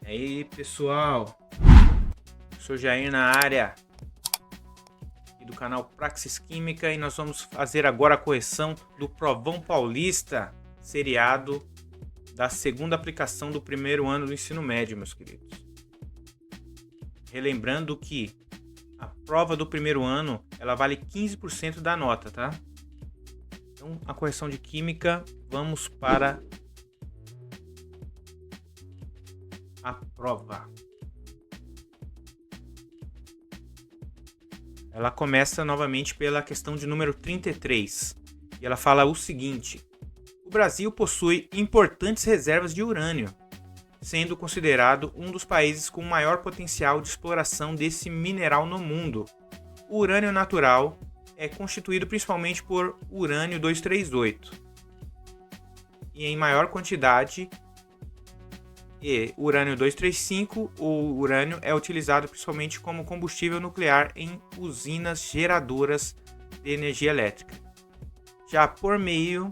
E aí, pessoal, sou Jair na área aqui do canal Praxis Química e nós vamos fazer agora a correção do Provão Paulista, seriado da segunda aplicação do primeiro ano do ensino médio, meus queridos. Relembrando que a prova do primeiro ano, ela vale 15% da nota, tá? Então, a correção de Química, vamos para a prova. Ela começa novamente pela questão de número 33. E ela fala o seguinte: o Brasil possui importantes reservas de urânio, sendo considerado um dos países com maior potencial de exploração desse mineral no mundo. O urânio natural é constituído principalmente por urânio 238 e em maior quantidade urânio 235. O urânio é utilizado principalmente como combustível nuclear em usinas geradoras de energia elétrica, já por meio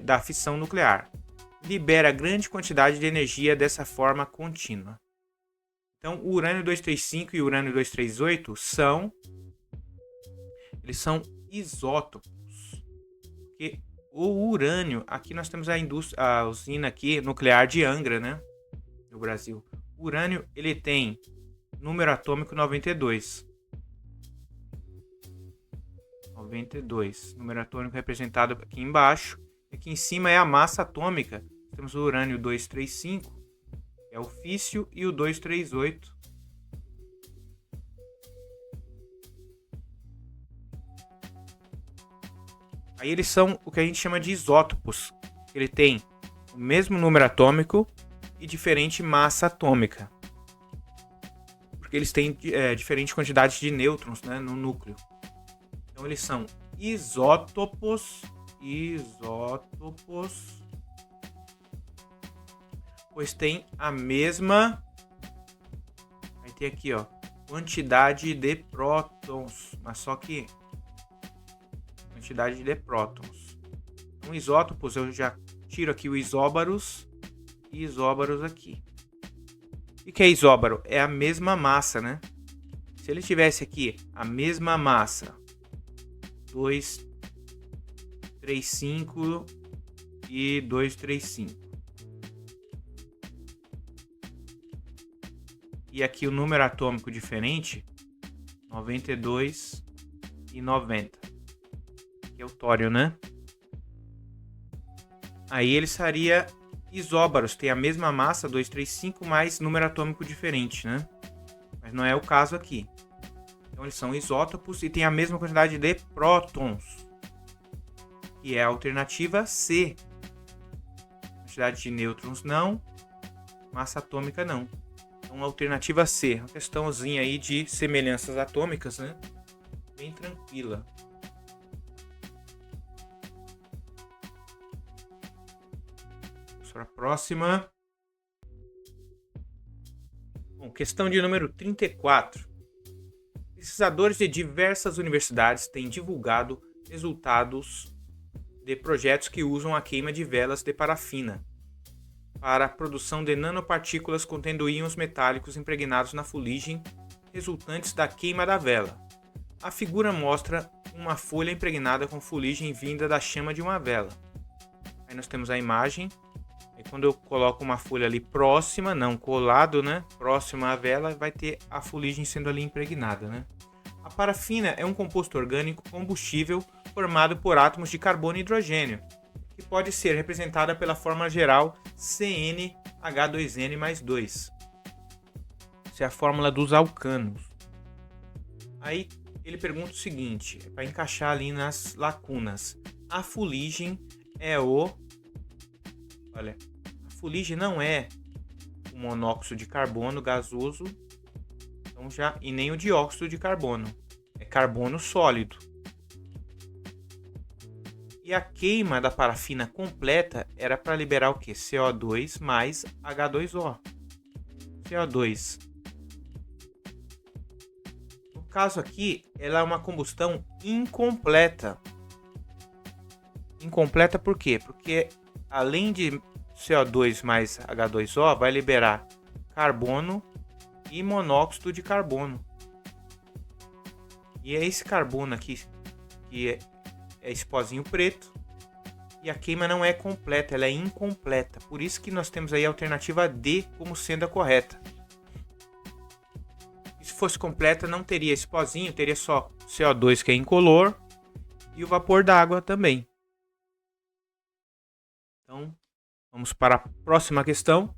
da fissão nuclear. Libera grande quantidade de energia dessa forma contínua. Então, o urânio 235 e o urânio 238 são isótopos. Porque o urânio, aqui nós temos a usina aqui nuclear de Angra, né, no Brasil. O urânio, ele tem número atômico 92. 92, número atômico representado aqui embaixo. Aqui em cima é a massa atômica. Temos o urânio 235, que é o físio, e o 238. Aí eles são o que a gente chama de isótopos. Ele tem o mesmo número atômico e diferente massa atômica. Porque eles têm diferente quantidade de nêutrons, né, no núcleo. Então eles são isótopos, pois tem a mesma, vai ter aqui, ó, quantidade de prótons, mas só que quantidade de prótons. Então, isótopos, eu já tiro aqui o isóbaros e isóbaros aqui. O que é isóbaro? É a mesma massa, né? Se ele tivesse aqui a mesma massa, 235 e 235. E aqui o número atômico diferente, 92 e 90. Que é o tório, né? Aí ele seria isóbaros, tem a mesma massa, 235, mas número atômico diferente, né? Mas não é o caso aqui. Então eles são isótopos e tem a mesma quantidade de prótons, que é a alternativa C. Quantidade de nêutrons não, massa atômica não. Então alternativa C, uma questãozinha aí de semelhanças atômicas, né? Bem tranquila. Para a próxima. Bom, questão de número 34. Pesquisadores de diversas universidades têm divulgado resultados de projetos que usam a queima de velas de parafina para a produção de nanopartículas contendo íons metálicos impregnados na fuligem resultantes da queima da vela. A figura mostra uma folha impregnada com fuligem vinda da chama de uma vela. Aí nós temos a imagem. Aí quando eu coloco uma folha ali próxima, não colado, né, próxima à vela, vai ter a fuligem sendo ali impregnada, né? A parafina é um composto orgânico combustível formado por átomos de carbono e hidrogênio, que pode ser representada pela fórmula geral CnH2n mais 2. Essa é a fórmula dos alcanos. Aí ele pergunta o seguinte, para encaixar ali nas lacunas. A fuligem é Olha, a fuligem não é o monóxido de carbono gasoso, então e nem o dióxido de carbono. É carbono sólido. E a queima da parafina completa era para liberar o quê? CO2 mais H2O. CO2. No caso aqui, ela é uma combustão incompleta. Incompleta por quê? Porque além de CO2 mais H2O vai liberar carbono e monóxido de carbono. E é esse carbono aqui que é esse pozinho preto. E a queima não é completa, ela é incompleta. Por isso que nós temos aí a alternativa D como sendo a correta. E se fosse completa, não teria esse pozinho, teria só CO2 que é incolor e o vapor d'água também. Então, vamos para a próxima questão.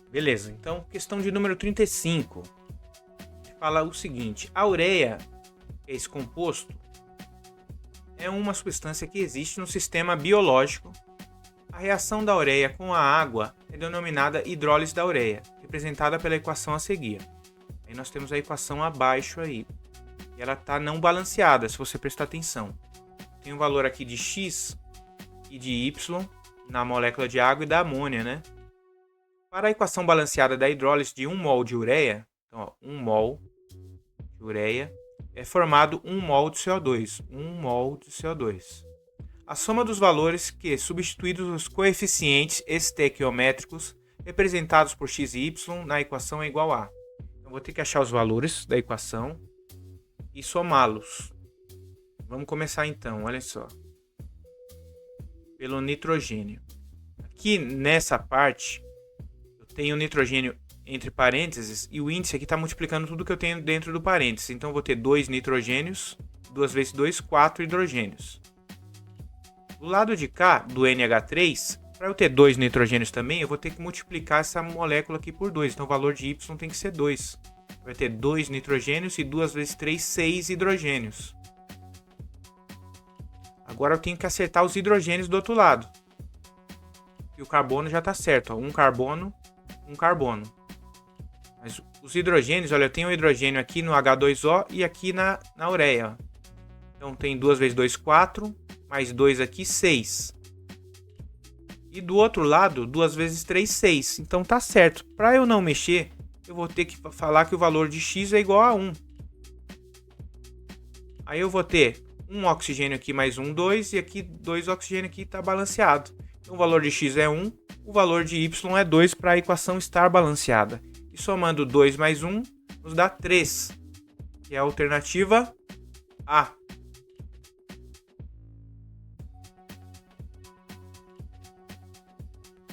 Beleza, então questão de número 35. Fala o seguinte: a ureia, que é esse composto, é uma substância que existe no sistema biológico. A reação da ureia com a água é denominada hidrólise da ureia, representada pela equação a seguir. Aí nós temos a equação abaixo aí. E ela está não balanceada, se você prestar atenção. Tem um valor aqui de X e de Y na molécula de água e da amônia, né? Para a equação balanceada da hidrólise de 1 mol de ureia, então, ó, 1 mol de ureia é formado 1 mol de CO2. 1 mol de CO2. A soma dos valores que, substituídos os coeficientes estequiométricos representados por x e y na equação é igual a. Então, vou ter que achar os valores da equação e somá-los. Vamos começar então, olha só. Pelo nitrogênio. Aqui nessa parte, eu tenho o nitrogênio entre parênteses e o índice aqui está multiplicando tudo que eu tenho dentro do parênteses. Então, eu vou ter 2 nitrogênios, 2 vezes 2, 4 hidrogênios. Do lado de cá, do NH3, para eu ter 2 nitrogênios também, eu vou ter que multiplicar essa molécula aqui por 2. Então, o valor de Y tem que ser 2. Vai ter 2 nitrogênios e 2 vezes 3, 6 hidrogênios. Agora eu tenho que acertar os hidrogênios do outro lado. E o carbono já está certo. Ó. Um carbono. Mas os hidrogênios, olha, eu tenho o hidrogênio aqui no H2O e aqui na ureia. Ó. Então tem 2 vezes 2, 4. Mais 2 aqui, 6. E do outro lado, 2 vezes 3, 6. Então tá certo. Para eu não mexer, eu vou ter que falar que o valor de X é igual a 1. Aí eu vou ter um oxigênio aqui mais 1, 2. E aqui 2 oxigênio aqui está balanceado. Então o valor de X é 1. O valor de Y é 2 para a equação estar balanceada. E somando 2 mais 1, nos dá 3. Que é a alternativa A.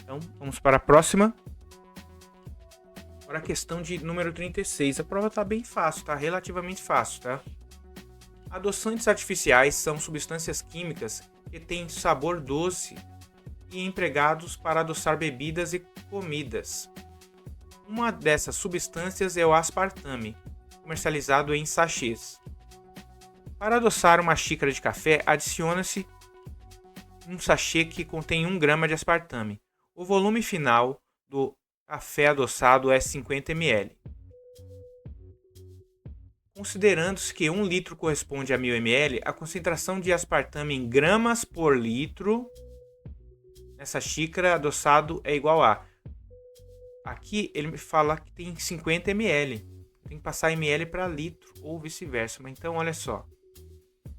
Então, vamos para a próxima. Agora a questão de número 36. A prova está bem fácil, tá? Relativamente fácil, tá? Adoçantes artificiais são substâncias químicas que têm sabor doce e empregados para adoçar bebidas e comidas. Uma dessas substâncias é o aspartame, comercializado em sachês. Para adoçar uma xícara de café, adiciona-se um sachê que contém 1 grama de aspartame. O volume final do café adoçado é 50 ml. Considerando-se que 1 litro corresponde a 1000 ml, a concentração de aspartame em gramas por litro nessa xícara adoçado é igual a... Aqui ele me fala que tem 50 ml. Tem que passar ml para litro ou vice-versa. Mas então, olha só.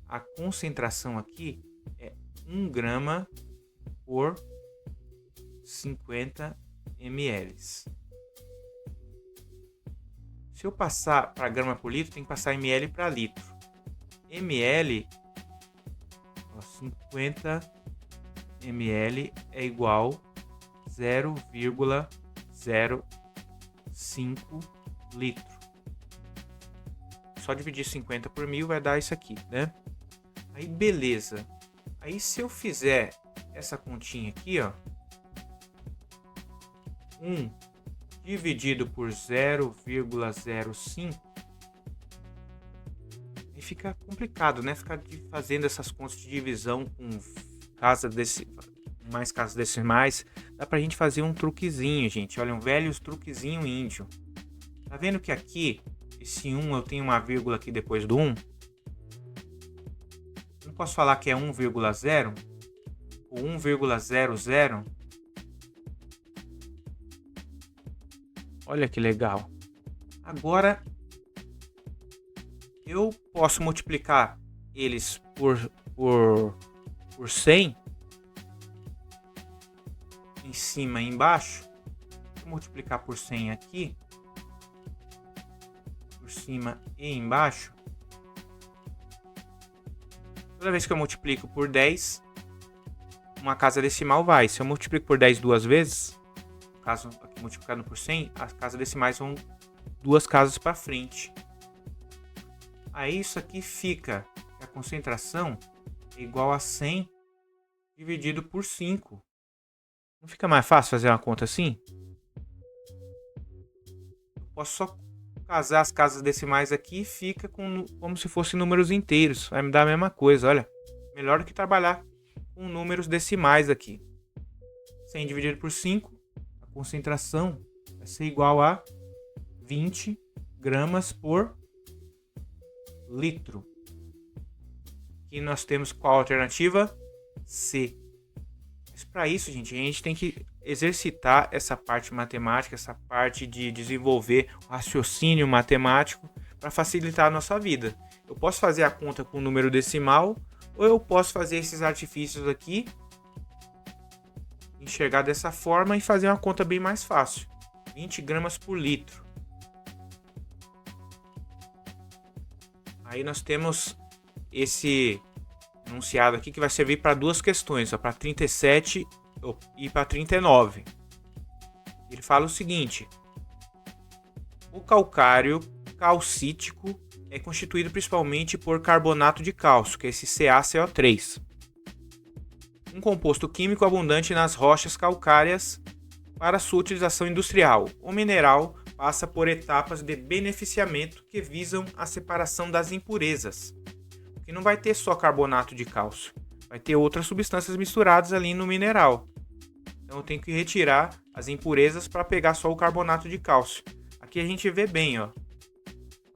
A concentração aqui é 1 grama por 50 ml. Se eu passar para grama por litro, tem que passar ml para litro. ml, 50 ml é igual a 0,05 litro. Só dividir 50 por 1000 vai dar isso aqui, né? Aí beleza. Aí se eu fizer essa continha aqui, ó, 1 dividido por 0,05, aí fica complicado, né? Ficar fazendo essas contas de divisão com mais casas decimais. Dá pra gente fazer um truquezinho, gente. Olha, um velho truquezinho índio. Tá vendo que aqui, esse 1, eu tenho uma vírgula aqui depois do 1? Não posso falar que é 1,0 ou 1,00. Olha que legal. Agora, eu posso multiplicar eles por 100. em cima e embaixo, vou multiplicar por 100 aqui, por cima e embaixo. Toda vez que eu multiplico por 10, uma casa decimal vai. Se eu multiplico por 10 duas vezes, no caso aqui multiplicando por 100, as casas decimais vão duas casas para frente. Aí isso aqui fica, a concentração é igual a 100 dividido por 5. Não fica mais fácil fazer uma conta assim? Eu posso só casar as casas decimais aqui e fica como se fossem números inteiros. Vai me dar a mesma coisa, olha. Melhor do que trabalhar com números decimais aqui. 100 dividido por 5, a concentração vai ser igual a 20 gramas por litro. Aqui nós temos qual alternativa? C. Mas para isso, gente, a gente tem que exercitar essa parte matemática, essa parte de desenvolver o raciocínio matemático para facilitar a nossa vida. Eu posso fazer a conta com número decimal ou eu posso fazer esses artifícios aqui, enxergar dessa forma e fazer uma conta bem mais fácil. 20 gramas por litro. Aí nós temos esse enunciado aqui que vai servir para duas questões, para 37 e para 39. Ele fala o seguinte: o calcário calcítico é constituído principalmente por carbonato de cálcio, que é esse CaCO3, um composto químico abundante nas rochas calcárias para sua utilização industrial. O mineral passa por etapas de beneficiamento que visam a separação das impurezas. Porque não vai ter só carbonato de cálcio, vai ter outras substâncias misturadas ali no mineral. Então eu tenho que retirar as impurezas para pegar só o carbonato de cálcio. Aqui a gente vê bem, ó.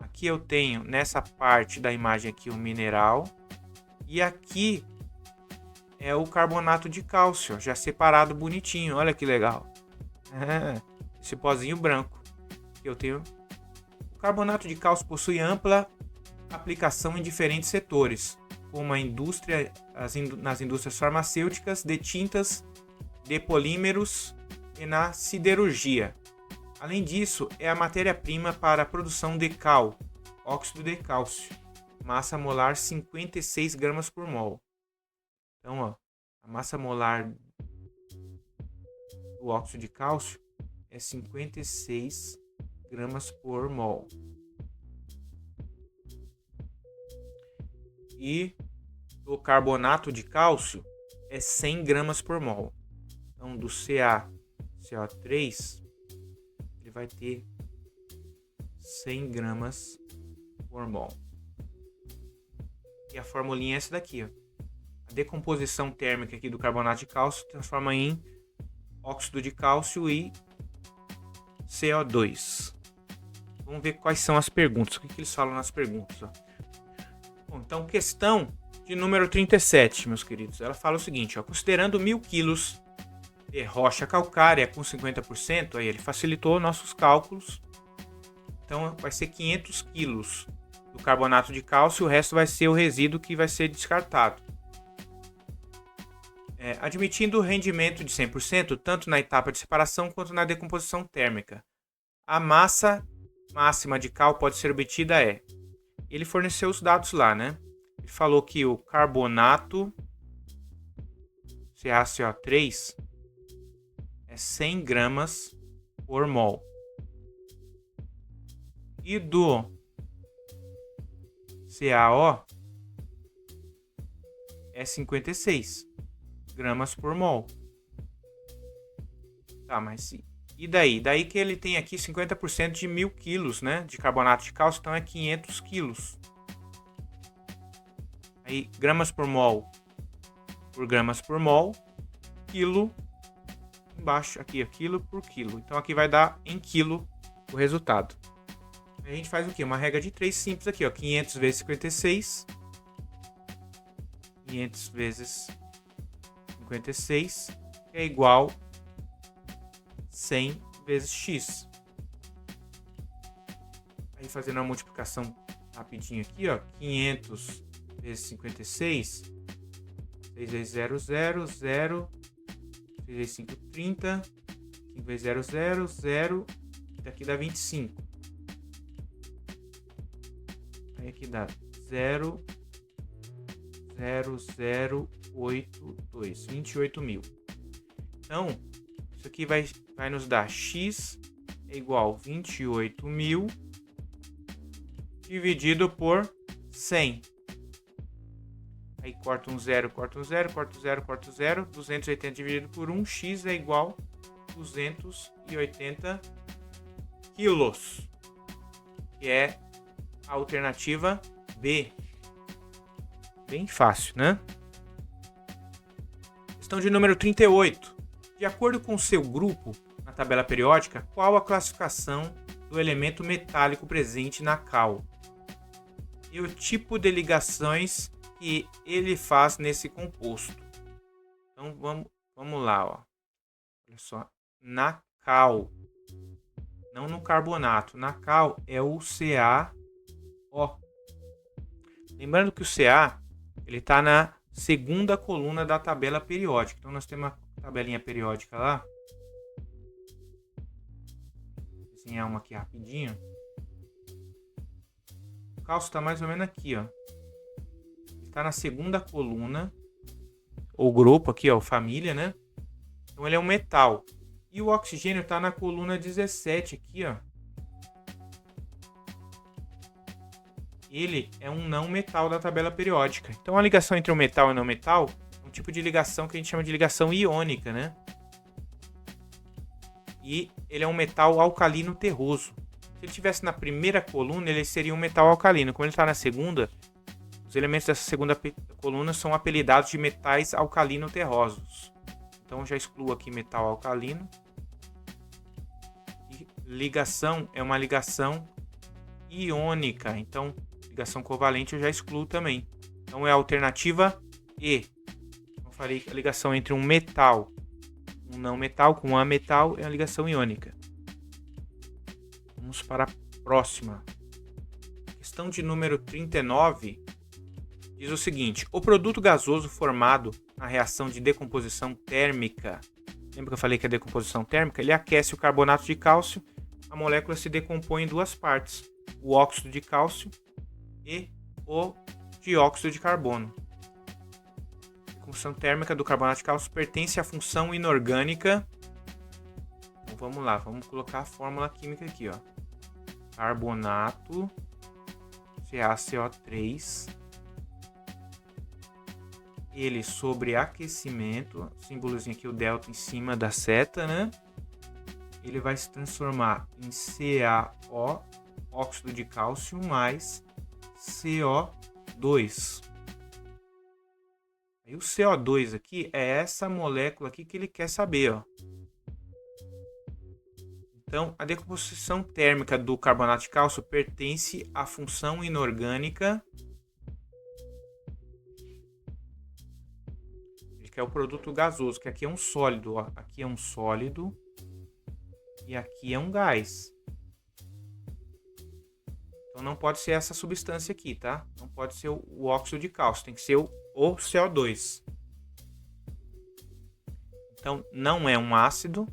Aqui eu tenho nessa parte da imagem aqui o mineral e aqui é o carbonato de cálcio, já separado bonitinho. Olha que legal. Esse pozinho branco. Eu tenho. O carbonato de cálcio possui ampla aplicação em diferentes setores, como a indústria, nas indústrias farmacêuticas, de tintas, de polímeros e na siderurgia. Além disso, é a matéria-prima para a produção de cal, óxido de cálcio, massa molar 56 gramas por mol. Então, ó, a massa molar do óxido de cálcio é 56 gramas por mol. E o carbonato de cálcio é 100 gramas por mol. Então, do CaCO3, ele vai ter 100 gramas por mol. E a formulinha é essa daqui, ó. A decomposição térmica aqui do carbonato de cálcio transforma em óxido de cálcio e CO2. Vamos ver quais são as perguntas. O que eles falam nas perguntas, ó. Bom, então, questão de número 37, meus queridos. Ela fala o seguinte, ó, considerando 1000 quilos de rocha calcária com 50%, aí ele facilitou nossos cálculos. Então, vai ser 500 quilos do carbonato de cálcio, o resto vai ser o resíduo que vai ser descartado. Admitindo o rendimento de 100%, tanto na etapa de separação quanto na decomposição térmica, a massa máxima de cal pode ser obtida ele forneceu os dados lá, né? Ele falou que o carbonato CaCO3 é 100 gramas por mol. E do CaO é 56 gramas por mol. Tá, mas e daí? Daí que ele tem aqui 50% de 1000 quilos, né? De carbonato de cálcio, então é 500 quilos. Aí, gramas por mol por gramas por mol, quilo, embaixo aqui é quilo por quilo. Então aqui vai dar em quilo o resultado. Aí a gente faz o quê? Uma regra de 3 simples aqui, ó. 500 vezes 56. 500 vezes 56 é igual 100 vezes x. Aí fazendo a multiplicação rapidinho aqui, ó, 500 vezes 56, 6 vezes 0, 0, 6 6 vezes 5, 30. 5 vezes 0, 0, 0. Daqui dá 25. Aí aqui dá 0, 0, 0, 8, 2. 28 mil. Então, isso aqui vai nos dar x é igual a 28 mil dividido por 100. Aí corta um 0, corta um 0, corta um 0, corta um 0. 280 dividido por 1, x é igual a 280 quilos. Que é a alternativa B. Bem fácil, né? Questão de número 38. De acordo com o seu grupo na tabela periódica, qual a classificação do elemento metálico presente na cal? E o tipo de ligações que ele faz nesse composto. Então vamos lá, ó. Olha só, na cal, não no carbonato. Na cal é o CaO. Lembrando que o Ca ele está na segunda coluna da tabela periódica. Então nós temos uma tabelinha periódica lá. Vou desenhar uma aqui rapidinho. O cálcio está mais ou menos aqui, ó. Está na segunda coluna, ou grupo aqui, ó, família, né? Então ele é um metal. E o oxigênio está na coluna 17 aqui, ó. Ele é um não metal da tabela periódica. Então a ligação entre o metal e o não metal é um tipo de ligação que a gente chama de ligação iônica, né? E ele é um metal alcalino terroso. Se ele estivesse na primeira coluna, ele seria um metal alcalino. Como ele está na segunda, os elementos dessa segunda coluna são apelidados de metais alcalino-terrosos. Então já excluo aqui metal alcalino. E ligação é uma ligação iônica. Então, ligação covalente eu já excluo também. Então é a alternativa E. Eu falei que a ligação entre um metal, um não metal com um ametal é a ligação iônica. Vamos para a próxima. Questão de número 39. Diz o seguinte: o produto gasoso formado na reação de decomposição térmica, lembra que eu falei que a decomposição térmica, ele aquece o carbonato de cálcio, a molécula se decompõe em duas partes, o óxido de cálcio e o dióxido de carbono. A decomposição térmica do carbonato de cálcio pertence à função inorgânica. Então vamos lá, vamos colocar a fórmula química aqui, ó. Carbonato CaCO3. Ele sobre aquecimento, símbolozinho aqui, o delta em cima da seta, né? Ele vai se transformar em CaO, óxido de cálcio, mais CO2. E o CO2 aqui é essa molécula aqui que ele quer saber, ó. Então, a decomposição térmica do carbonato de cálcio pertence à função inorgânica, que é o produto gasoso, que aqui é um sólido, ó. Aqui é um sólido e aqui é um gás. Então não pode ser essa substância aqui, tá? Não pode ser o óxido de cálcio, tem que ser o CO2. Então não é um ácido.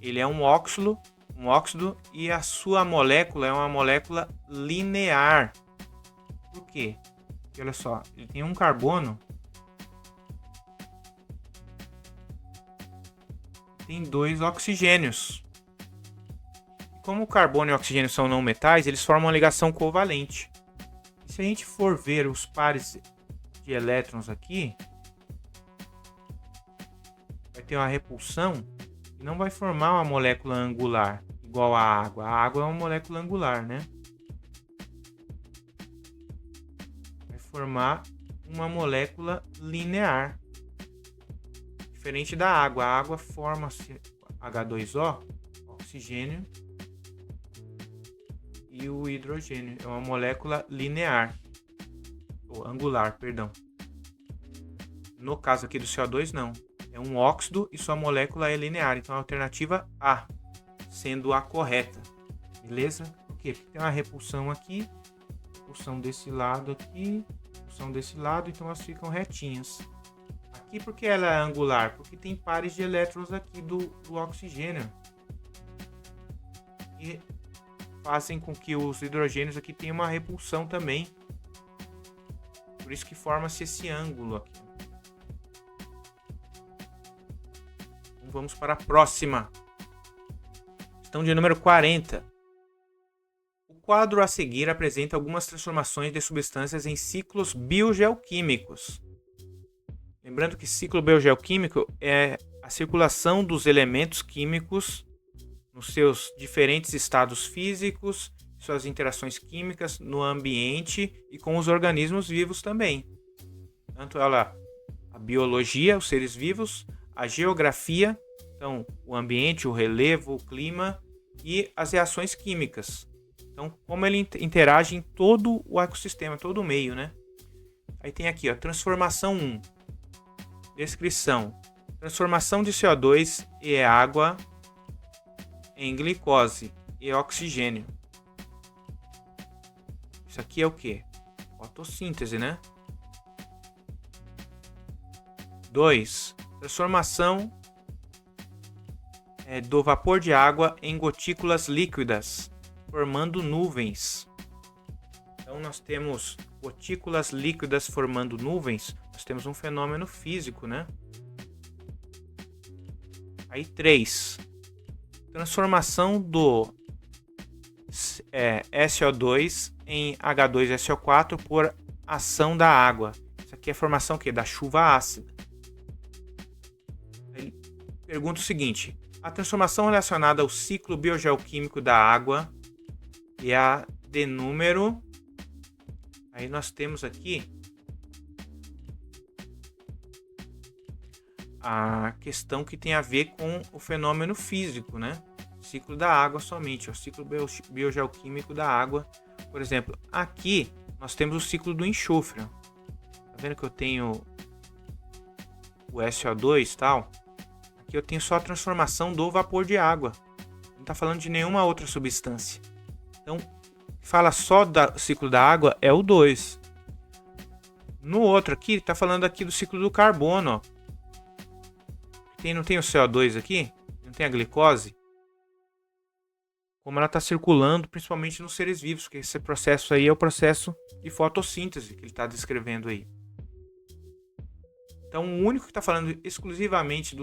Ele é um óxido e a sua molécula é uma molécula linear. Por quê? Porque olha só, ele tem um carbono, tem 2 oxigênios. E como o carbono e o oxigênio são não metais, eles formam uma ligação covalente. E se a gente for ver os pares de elétrons aqui, vai ter uma repulsão e não vai formar uma molécula angular igual à água. A água é uma molécula angular, né? Formar uma molécula linear, diferente da água. A água forma-se H2O, oxigênio, e o hidrogênio. É uma molécula linear, ou angular, perdão. No caso aqui do CO2, não. É um óxido e sua molécula é linear. Então a alternativa A, sendo a correta. Beleza? Por quê? Porque tem uma repulsão aqui, repulsão desse lado aqui, repulsão desse lado, então elas ficam retinhas. Aqui porque ela é angular? Porque tem pares de elétrons aqui do oxigênio. E fazem com que os hidrogênios aqui tenham uma repulsão também. Por isso que forma-se esse ângulo aqui. Então vamos para a próxima. Questão de número 40. O quadro a seguir apresenta algumas transformações de substâncias em ciclos biogeoquímicos. Lembrando que ciclo biogeoquímico é a circulação dos elementos químicos nos seus diferentes estados físicos, suas interações químicas no ambiente e com os organismos vivos também. Tanto ela, a biologia, os seres vivos, a geografia, então o ambiente, o relevo, o clima e as reações químicas. Então, como ele interage em todo o ecossistema, todo o meio, né? Aí tem aqui, ó, transformação 1. Descrição. Transformação de CO2 e água em glicose e oxigênio. Isso aqui é o quê? Fotossíntese, né? 2. Transformação do vapor de água em gotículas líquidas, formando nuvens. Então nós temos gotículas líquidas formando nuvens. Nós temos um fenômeno físico, né? Aí 3. Transformação do SO2 em H2SO4 por ação da água. Isso aqui é a formação que da chuva ácida. Ele pergunta o seguinte: a transformação relacionada ao ciclo biogeoquímico da água e a de número. Aí nós temos aqui a questão que tem a ver com o fenômeno físico, né? Ciclo da água somente, o ciclo biogeoquímico da água. Por exemplo, aqui nós temos o ciclo do enxofre. Tá vendo que eu tenho o SO2 e tal? Aqui eu tenho só a transformação do vapor de água. Não está falando de nenhuma outra substância. Então, fala só do ciclo da água é o 2. No outro aqui, está falando aqui do ciclo do carbono, ó. Não tem o CO2 aqui? Não tem a glicose? Como ela está circulando, principalmente nos seres vivos, porque esse processo aí é o processo de fotossíntese que ele está descrevendo aí. Então, o único que está falando exclusivamente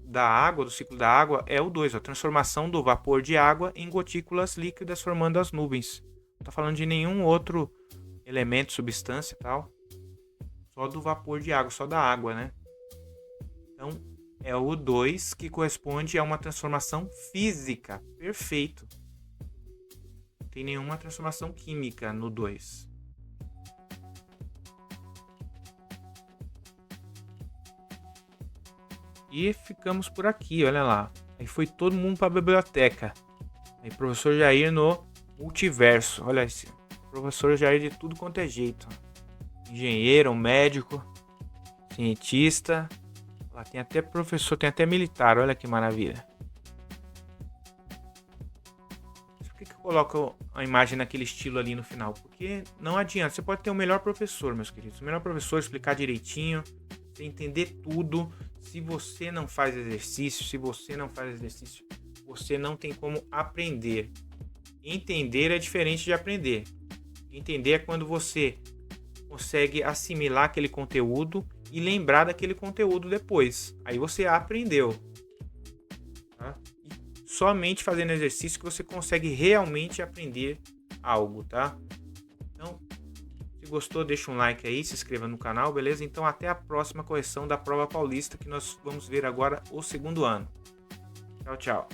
da água, do ciclo da água, é o 2, a transformação do vapor de água em gotículas líquidas formando as nuvens. Não está falando de nenhum outro elemento, substância e tal. Só do vapor de água, só da água, né? Então, é o 2 que corresponde a uma transformação física. Perfeito. Não tem nenhuma transformação química no 2. E ficamos por aqui, olha lá. Aí foi todo mundo para a biblioteca. Aí professor Jair no multiverso. Olha esse. Professor Jair de tudo quanto é jeito. Engenheiro, médico, cientista. Lá tem até professor, tem até militar. Olha que maravilha. Por que eu coloco a imagem naquele estilo ali no final? Porque não adianta. Você pode ter o melhor professor, meus queridos. O melhor professor, explicar direitinho. Você entender tudo. Se você não faz exercício, você não tem como aprender. Entender é diferente de aprender. Entender é quando você consegue assimilar aquele conteúdo e lembrar daquele conteúdo depois. Aí você aprendeu. Tá? E somente fazendo exercício que você consegue realmente aprender algo, tá? Então, se gostou, deixa um like aí, se inscreva no canal, beleza? Então até a próxima correção da prova paulista, que nós vamos ver agora o segundo ano. Tchau, tchau.